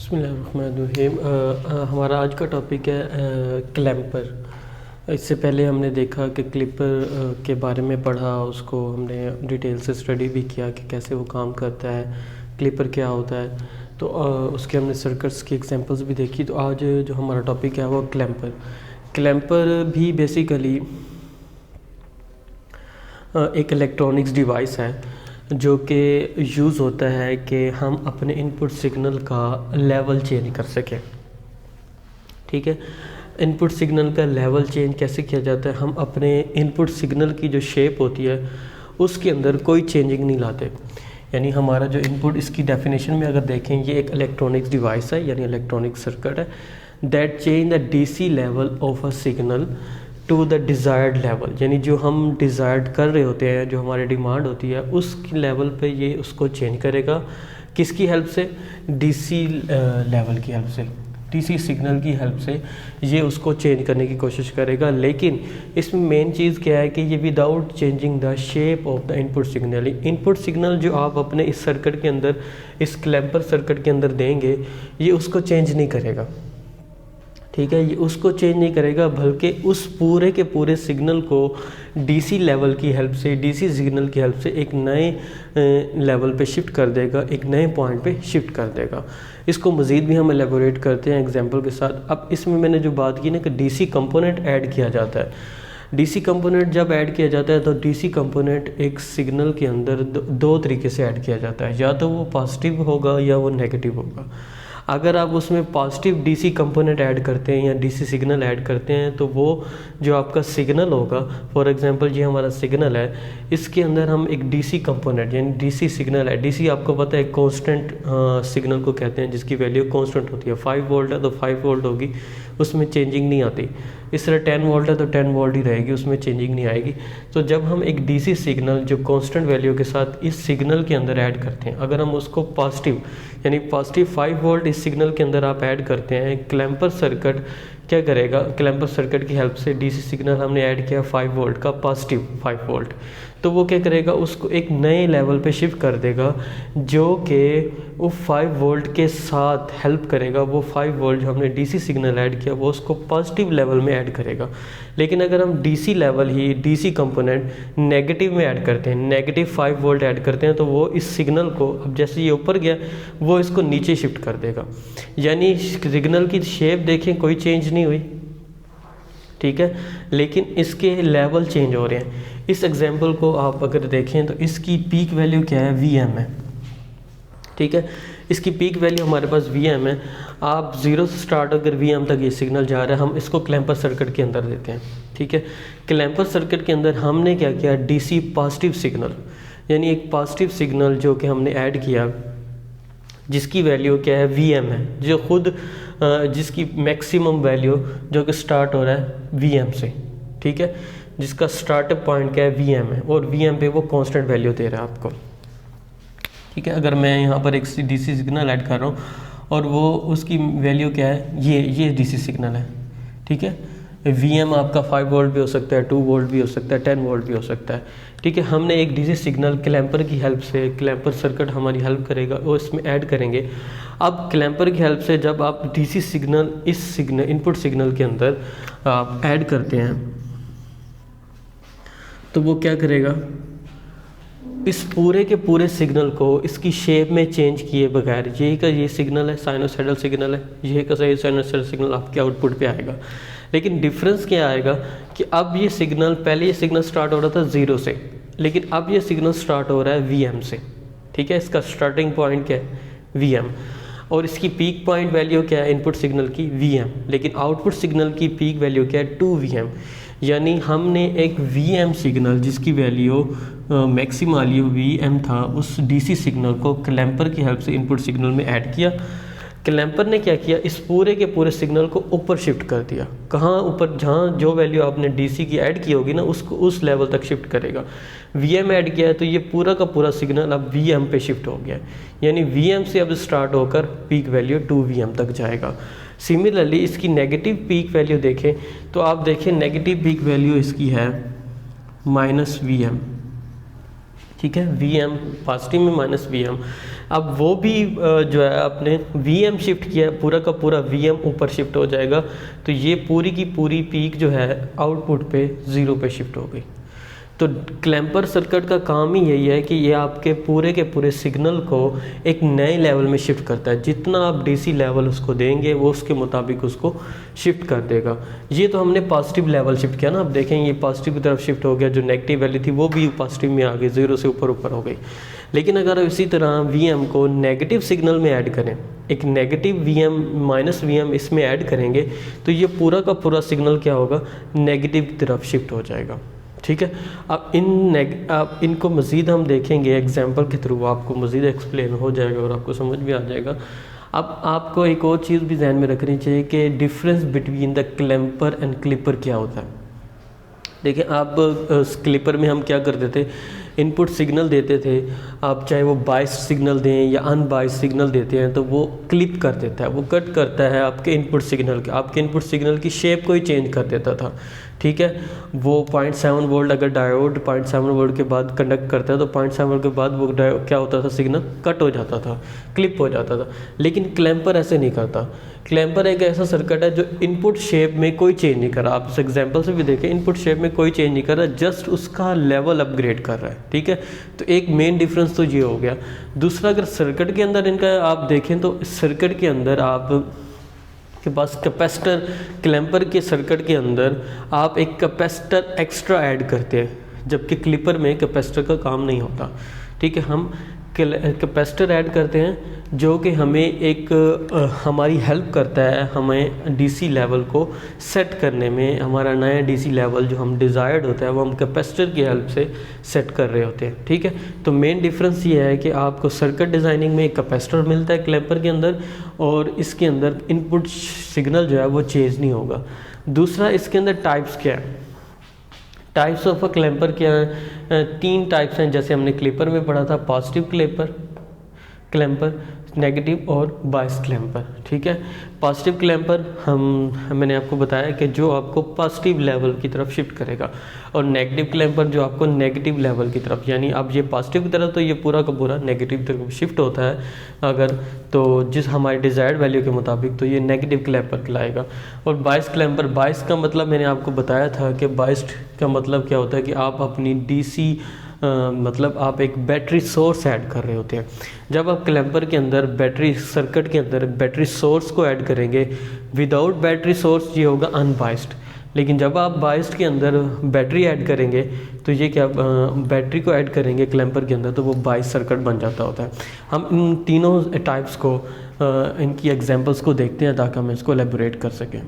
बिस्मिल्लाहिर्रहमानिर्रहीम। हमारा आज का टॉपिक है क्लैम्पर। इससे पहले हमने देखा कि क्लिपर के बारे में पढ़ा, उसको हमने डिटेल से स्टडी भी किया कि कैसे वो काम करता है, क्लिपर क्या होता है। तो उसके हमने सर्किट्स की एग्जांपल्स भी देखी। तो आज जो हमारा टॉपिक है वो क्लैम्पर। क्लैम्पर भी बेसिकली एक इलेक्ट्रॉनिक्स डिवाइस है जो कि यूज़ होता है कि हम अपने इनपुट सिग्नल का लेवल चेंज कर सकें। ठीक है, इनपुट सिग्नल का लेवल चेंज कैसे किया जाता है? हम अपने इनपुट सिग्नल की जो शेप होती है उसके अंदर कोई चेंजिंग नहीं लाते। यानी हमारा जो इनपुट, इसकी डेफिनेशन में अगर देखें, ये एक इलेक्ट्रॉनिक्स डिवाइस है यानी इलेक्ट्रॉनिक सर्किट है that change the DC level of a signal to the desired level. यानी जो हम डिज़ायर्ड कर रहे होते हैं, जो हमारी डिमांड होती है, उस लेवल पे ये उसको चेंज करेगा। किसकी हेल्प से? डीसी लेवल की हेल्प से, डीसी सिग्नल की हेल्प से ये उसको चेंज करने की कोशिश करेगा। लेकिन इसमें मेन चीज़ क्या है कि ये without changing the shape of the input signal. Input signal जो आप अपने इस सर्किट के अंदर, इस क्लैम्पर सर्किट के अंदर देंगे, ये उसको चेंज नहीं करेगा। ठीक है, ये उसको चेंज नहीं करेगा, बल्कि उस पूरे के पूरे सिग्नल को डीसी लेवल की हेल्प से, डीसी सिग्नल की हेल्प से एक नए लेवल पे शिफ्ट कर देगा, एक नए पॉइंट पे शिफ्ट कर देगा। इसको मज़ीद भी हम एलेबोरेट करते हैं एग्जांपल के साथ। अब इसमें मैंने जो बात की ना कि डीसी कंपोनेंट ऐड किया जाता है। डीसी कंपोनेंट जब ऐड किया जाता है तो डीसी कंपोनेंट एक सिग्नल के अंदर दो तरीके से ऐड किया जाता है, या तो वो पॉजिटिव होगा या वो नेगेटिव होगा। अगर आप उसमें पॉजिटिव डीसी कंपोनेंट ऐड करते हैं या डीसी सिग्नल ऐड करते हैं तो वो जो आपका सिग्नल होगा, फॉर एग्जांपल ये हमारा सिग्नल है, इसके अंदर हम एक डीसी कंपोनेंट यानी डीसी सिग्नल है। डीसी आपको पता है कांस्टेंट सिग्नल को कहते हैं जिसकी वैल्यू कांस्टेंट होती है। 5 वोल्ट है तो 5 वोल्ट होगी, उसमें चेंजिंग नहीं आती। इस तरह 10 वोल्ट है तो 10 वोल्ट ही रहेगी, उसमें चेंजिंग नहीं आएगी। तो जब हम एक डीसी सिग्नल जो कांस्टेंट वैल्यू के साथ इस सिग्नल के अंदर ऐड करते हैं, अगर हम उसको पॉजिटिव यानी पॉजिटिव 5 वोल्ट इस सिग्नल के अंदर आप ऐड करते हैं, क्लैम्पर सर्किट क्या करेगा? क्लैम्पर सर्किट की हेल्प से डीसी सिग्नल हमने ऐड किया 5 वोल्ट का, पॉजिटिव 5 वोल्ट, तो वो क्या करेगा? उसको एक नए लेवल पे शिफ्ट कर देगा जो कि वो 5 वोल्ट के साथ हेल्प करेगा। वो 5 वोल्ट जो हमने डीसी सिग्नल ऐड किया वो उसको पॉजिटिव लेवल में ऐड करेगा। लेकिन अगर हम डीसी लेवल ही, डीसी कंपोनेंट नेगेटिव में ऐड करते हैं, नेगेटिव 5 वोल्ट ऐड करते हैं, तो वो इस सिग्नल को, अब जैसे ये ऊपर गया, वो इसको नीचे शिफ्ट कर देगा। यानी सिग्नल की शेप देखें, कोई चेंज नहीं हुई, ठीक है, लेकिन इसके लेवल चेंज हो रहे हैं। इस एग्जांपल को आप अगर देखें तो इसकी पीक वैल्यू क्या है? Vm है। ठीक है, इसकी पीक वैल्यू हमारे पास Vm है। आप 0 से स्टार्ट अगर Vm तक ये सिग्नल जा रहा है, हम इसको क्लैम्पर सर्किट के अंदर देते हैं। ठीक है, क्लैम्पर सर्किट के अंदर हमने क्या किया? डीसी पॉजिटिव सिग्नल यानी एक पॉजिटिव सिग्नल जो कि हमने ऐड किया, जिसकी वैल्यू क्या है? Vm है, जो खुद जिसकी मैक्सिमम वैल्यू जो कि स्टार्ट हो रहा है Vm से। ठीक है, जिसका स्टार्टअप पॉइंट क्या है? Vm है, और Vm पे वो कांस्टेंट वैल्यू दे रहा है आपको। ठीक है, अगर मैं यहाँ पर एक डीसी सिग्नल ऐड कर रहा हूँ और वो उसकी वैल्यू क्या है? ये डीसी सिग्नल है। ठीक है, Vm आपका 5 वोल्ट भी हो सकता है, 2 वोल्ट भी हो सकता है, 10 वोल्ट भी हो सकता है। ठीक है, हमने एक डीसी सिग्नल क्लैम्पर की हेल्प से, क्लैम्पर सर्किट हमारी हेल्प करेगा, वो इसमें ऐड करेंगे। अब क्लैम्पर की हेल्प से जब आप डीसी सिग्नल इस सिग्नल इनपुट सिग्नल के अंदर आप ऐड करते हैं तो वो क्या करेगा? इस पूरे के पूरे सिग्नल को इसकी शेप में चेंज किए बगैर, यही का ये सिग्नल है, साइनोसाइडल सिग्नल है, यही का सही साइनोसाइडल सिग्नल आपके आउटपुट पे आएगा। लेकिन डिफरेंस क्या आएगा कि अब ये सिग्नल, पहले ये सिग्नल स्टार्ट हो रहा था 0 से, लेकिन अब ये सिग्नल स्टार्ट हो रहा है Vm से। ठीक है, इसका स्टार्टिंग पॉइंट क्या है? Vm, और इसकी पीक पॉइंट वैल्यू क्या है इनपुट सिग्नल की? Vm, लेकिन आउटपुट सिग्नल की पीक वैल्यू क्या है? 2Vm। यानी हमने एक Vm सिग्नल जिसकी वैल्यू मैक्सिमम वैल्यू Vm था, उस डीसी सिग्नल को क्लैम्पर की हेल्प से इनपुट सिग्नल में ऐड किया। क्लैम्पर ने क्या किया? इस पूरे के पूरे सिग्नल को ऊपर शिफ्ट कर दिया। कहाँ ऊपर? जहाँ जो वैल्यू आपने डीसी की ऐड की होगी ना, उसको उस लेवल तक शिफ्ट करेगा। Vm ऐड किया है तो ये पूरा का पूरा सिग्नल अब Vm पे शिफ्ट हो गया, यानी Vm से अब स्टार्ट होकर पीक वैल्यू 2Vm तक जाएगा। सिमिलरली इसकी नेगेटिव पीक वैल्यू देखें तो आप देखें नेगेटिव पीक वैल्यू इसकी है -Vm। ठीक है, Vm पॉजिटिव में -Vm, अब वो भी जो है अपने VM शिफ्ट किया है, पूरा का पूरा VM ऊपर शिफ्ट हो जाएगा, तो ये पूरी की पूरी पीक जो है आउटपुट पे 0 पे शिफ्ट हो गई। तो क्लैम्पर सर्किट का काम ही यही है कि ये आपके पूरे के पूरे सिग्नल को एक नए लेवल में शिफ्ट करता है। जितना आप DC लेवल उसको देंगे वो उसके मुताबिक उसको शिफ्ट कर देगा। ये तो हमने पॉजिटिव लेवल शिफ्ट किया ना, अब देखें ये पॉजिटिव की तरफ शिफ्ट हो गया, जो नेगेटिव वैल्यू थी वो भी पॉजिटिव में आ गई, 0 से ऊपर ऊपर हो गई। लेकिन अगर इसी तरह VM को नेगेटिव सिग्नल में ऐड करें, एक नेगेटिव VM माइनस VM इसमें ऐड करेंगे, तो ये पूरा का पूरा सिग्नल क्या होगा, नेगेटिव की तरफ शिफ्ट हो जाएगा। ठीक है, अब इनको मज़ीद हम देखेंगे एग्जाम्पल के थ्रू, आपको मज़ीद एक्सप्लेन हो जाएगा और आपको समझ भी आ जाएगा। अब आपको एक और चीज़ भी ध्यान में रखनी चाहिए कि difference between the clamper and clipper क्या होता है। देखिए, आप क्लिपर में हम क्या करते थे, इनपुट सिग्नल देते थे, आप चाहे वो बाइस्ड सिग्नल दें या अनबाइस्ड सिग्नल देते हैं, तो वो क्लिप कर देता है, वो कट करता है आपके इनपुट सिग्नल के, आपके इनपुट सिग्नल की शेप को ही चेंज कर देता था। ठीक है, वो 0.7 वोल्ट अगर डायोड 0.7 वोल्ट के बाद कंडक्ट करता है, तो 0.7 वोल्ट के बाद वो क्या होता था, सिग्नल कट हो जाता था, क्लिप हो जाता था। लेकिन क्लैम्पर ऐसे नहीं करता। क्लैम्पर एक ऐसा सर्किट है जो इनपुट शेप में कोई चेंज नहीं कर रहा, आप इस एग्जाम्पल से भी देखें, इनपुट शेप में कोई चेंज नहीं कर रहा, जस्ट उसका लेवल अपग्रेड कर रहा है। ठीक है, तो एक मेन डिफरेंस तो ये हो गया। दूसरा, अगर सर्किट के अंदर इनका आप देखें तो सर्किट के अंदर आप के पास कैपेसिटर, क्लैम्पर के सर्किट के अंदर आप एक कैपेसिटर एक्स्ट्रा ऐड करते हैं, जबकि क्लिपर में कैपेसिटर का काम नहीं होता। ठीक है, हम कैपेसिटर ऐड करते हैं जो कि हमें एक हमारी हेल्प करता है, हमें DC लेवल को सेट करने में। हमारा नया DC लेवल जो हम डिज़ायर्ड होता है वो हम कैपेसिटर की हेल्प से सेट कर रहे होते हैं। ठीक है, तो मेन डिफरेंस ये है कि आपको सर्किट डिज़ाइनिंग में एक कैपेसिटर मिलता है क्लैम्पर के अंदर, और इसके अंदर इनपुट सिग्नल जो है वो चेंज नहीं होगा। दूसरा, इसके अंदर टाइप्स क्या है, टाइप्स ऑफ अ क्लैम्पर क्या है, 3 टाइप्स हैं, जैसे हमने क्लिपर में पढ़ा था, पॉजिटिव क्लैम्पर, नेगेटिव और बायस क्लैम्पर। ठीक है, पॉजिटिव क्लैम्पर मैंने आपको बताया कि जो आपको पॉजिटिव लेवल की तरफ शिफ्ट करेगा, और नेगेटिव क्लैम्पर जो आपको नेगेटिव लेवल की तरफ, यानी अब ये पॉजिटिव की तरफ तो ये पूरा का पूरा नेगेटिव तरफ शिफ्ट होता है अगर, तो जिस हमारी डिज़ायर्ड वैल्यू के मुताबिक, तो ये नेगेटिव क्लैम्पर कहलाएगा। और बायस क्लैम्पर, बायस का मतलब मैंने आपको बताया था कि बायस्ड का मतलब क्या होता है कि आप अपनी DC मतलब आप एक बैटरी सोर्स ऐड कर रहे होते हैं। जब आप क्लैम्पर के अंदर बैटरी सर्किट के अंदर बैटरी सोर्स को ऐड करेंगे, विदाउट बैटरी सोर्स ये होगा अनबाइस्ड। लेकिन जब आप बाइस्ड के अंदर बैटरी ऐड करेंगे, तो ये क्या बैटरी को ऐड करेंगे क्लैम्पर के अंदर, तो वो बाइस सर्किट बन जाता होता है। हम इन तीनों टाइप्स को इनकी एग्जांपल्स को देखते हैं ताकि हम इसको एलेबोरेट कर सकें।